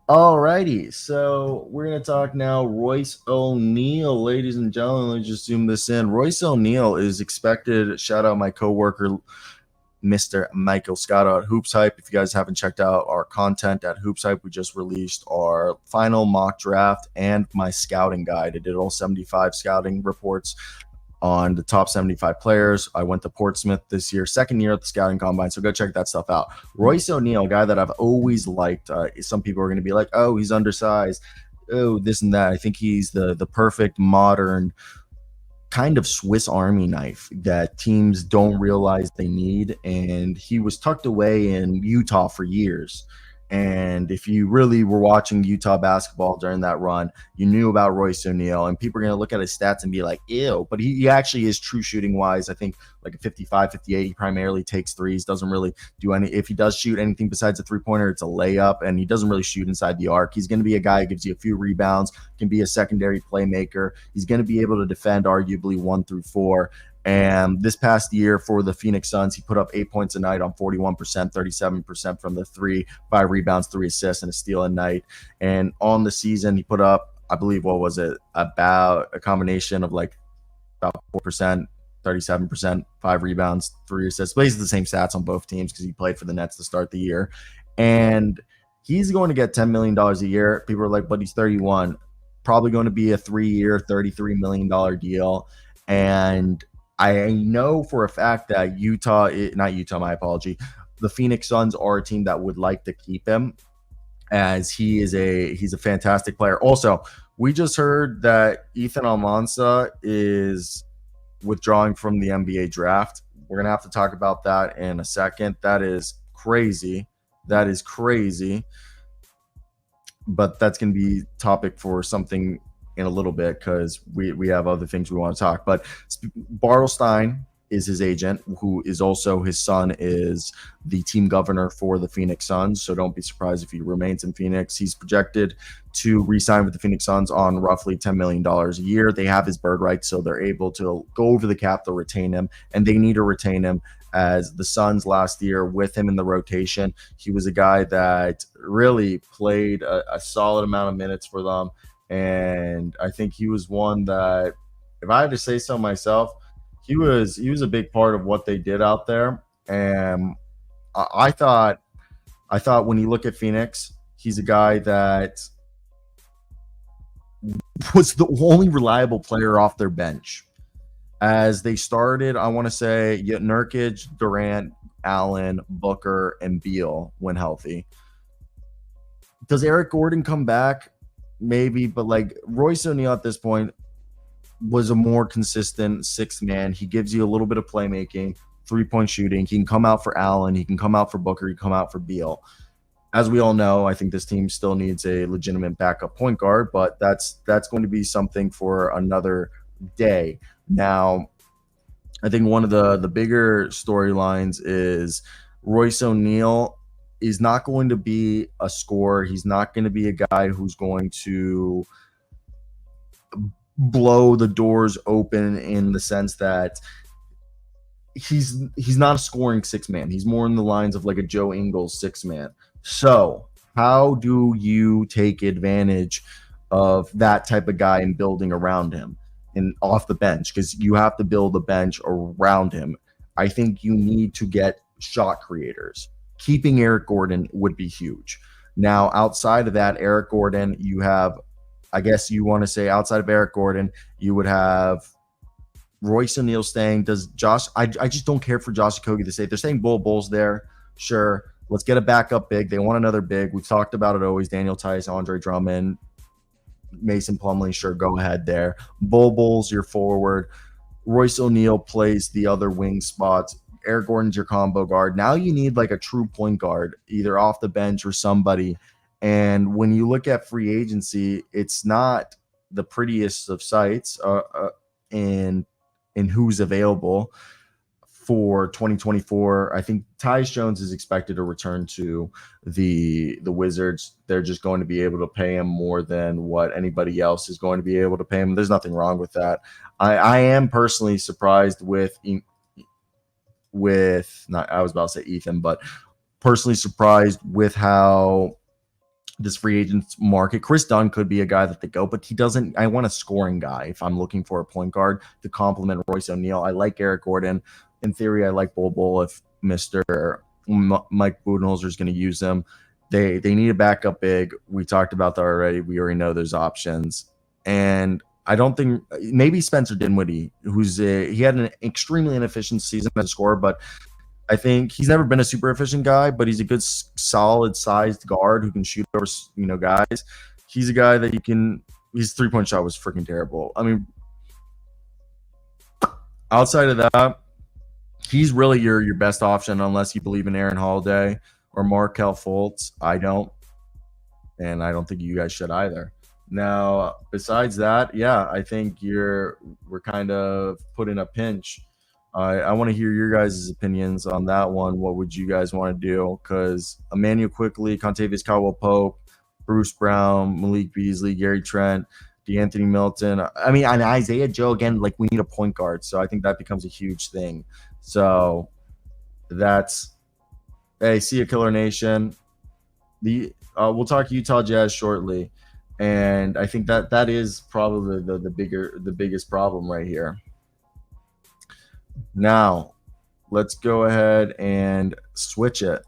Alrighty, so we're gonna talk now. Royce O'Neale, ladies and gentlemen. Let's just zoom this in. Royce O'Neale is expected. Shout out my coworker, Mr. Michael Scott at Hoops Hype. If you guys haven't checked out our content at Hoops Hype, we just released our final mock draft and my scouting guide. I did all 75 scouting reports on the top 75 players. I went to Portsmouth this year, second year at the scouting combine. So go check that stuff out. Royce O'Neale, guy that I've always liked. Some people are going to be like, oh, he's undersized. Oh, this and that. I think he's the perfect modern kind of Swiss Army knife that teams don't realize they need. And he was tucked away in Utah for years. And if you really were watching Utah basketball during that run, you knew about Royce O'Neale, and people are going to look at his stats and be like, ew. But he actually is true shooting wise. I think like a 55, 58. He primarily takes threes, doesn't really do any. If he does shoot anything besides a 3-pointer, it's a layup, and he doesn't really shoot inside the arc. He's going to be a guy who gives you a few rebounds, can be a secondary playmaker. He's going to be able to defend arguably 1 through 4. And this past year for the Phoenix Suns, he put up 8 points a night on 41%, 37% from the three, 5 rebounds, 3 assists, and a steal a night. And on the season, he put up, I believe, what was it, about a combination of like about 4%, 37%, 5 rebounds, 3 assists. Basically the same stats on both teams because he played for the Nets to start the year. And he's going to get $10 million a year. People are like, but he's 31. Probably going to be a 3-year, $33 million deal. And I know for a fact that my apology, the Phoenix Suns are a team that would like to keep him as he's a fantastic player. Also, we just heard that Ethan Almanza is withdrawing from the NBA draft. We're going to have to talk about that in a second. That is crazy. That is crazy. But that's going to be topic for something in a little bit because we have other things we want to talk. But Bartelstein is his agent, who is also his son is the team governor for the Phoenix Suns. So don't be surprised if he remains in Phoenix. He's projected to re-sign with the Phoenix Suns on roughly $10 million a year. They have his bird rights, so they're able to go over the cap. They'll retain him, and they need to retain him as the Suns last year with him in the rotation. He was a guy that really played a solid amount of minutes for them. And I think he was one that, if I had to say so myself, he was a big part of what they did out there. And I thought when you look at Phoenix, he's a guy that was the only reliable player off their bench. As they started, I want to say Nurkic, Durant, Allen, Booker, and Beal when healthy. Does Eric Gordon come back? Maybe, but like Royce O'Neale at this point was a more consistent sixth man. He gives you a little bit of playmaking, 3-point shooting. He can come out for Allen. He can come out for Booker. He can come out for Beal. As we all know, I think this team still needs a legitimate backup point guard, but that's going to be something for another day. Now, I think one of the bigger storylines is Royce O'Neale is not going to be a scorer. He's not going to be a guy who's going to blow the doors open in the sense that he's not a scoring six man. He's more in the lines of like a Joe Ingles six man. So how do you take advantage of that type of guy and building around him and off the bench? Because you have to build a bench around him. I think you need to get shot creators. Keeping Eric Gordon would be huge. Now, outside of that, Eric Gordon, you have, I guess you want to say outside of Eric Gordon, you would have Royce O'Neale staying. Does Josh, I just don't care for Josh Okogie to say, they're saying Bull's there. Sure. Let's get a backup big. They want another big. We've talked about it always. Daniel Tice, Andre Drummond, Mason Plumlee, sure, go ahead there. Bull's your forward. Royce O'Neale plays the other wing spots. Eric Gordon's your combo guard. Now you need like a true point guard, either off the bench or somebody. And when you look at free agency, it's not the prettiest of sights in who's available for 2024. I think Tyus Jones is expected to return to the Wizards. They're just going to be able to pay him more than what anybody else is going to be able to pay him. There's nothing wrong with that. I am personally surprised with not, I was about to say Ethan, but personally surprised with how this free agent market. Chris Dunn could be a guy that they go, but he doesn't. I want a scoring guy if I'm looking for a point guard to complement Royce O'Neale. I like Eric Gordon. In theory, I like Bol if Mr. Mike Budenholzer is going to use him. They need a backup big. We talked about that already. We already know there's options. And I don't think maybe Spencer Dinwiddie, he had an extremely inefficient season as a scorer, but I think he's never been a super efficient guy, but he's a good, solid sized guard who can shoot over, guys. He's a guy that you can. His 3-point shot was freaking terrible. I mean, outside of that, he's really your best option unless you believe in Aaron Holiday or Markelle Fultz. I don't, and I don't think you guys should either. Now, besides that, yeah, I think we're kind of put in a pinch. I want to hear your guys' opinions on that one. What would you guys want to do? Because Emmanuel Quickly, Contavious Caldwell-Pope, Bruce Brown, Malik Beasley, Gary Trent, DeAnthony Milton. I mean, and Isaiah Joe, again, like we need a point guard. So I think that becomes a huge thing. So that's, hey, see you, Killer Nation. We'll talk Utah Jazz shortly. And I think that is probably the biggest problem right here. Now, let's go ahead and switch it.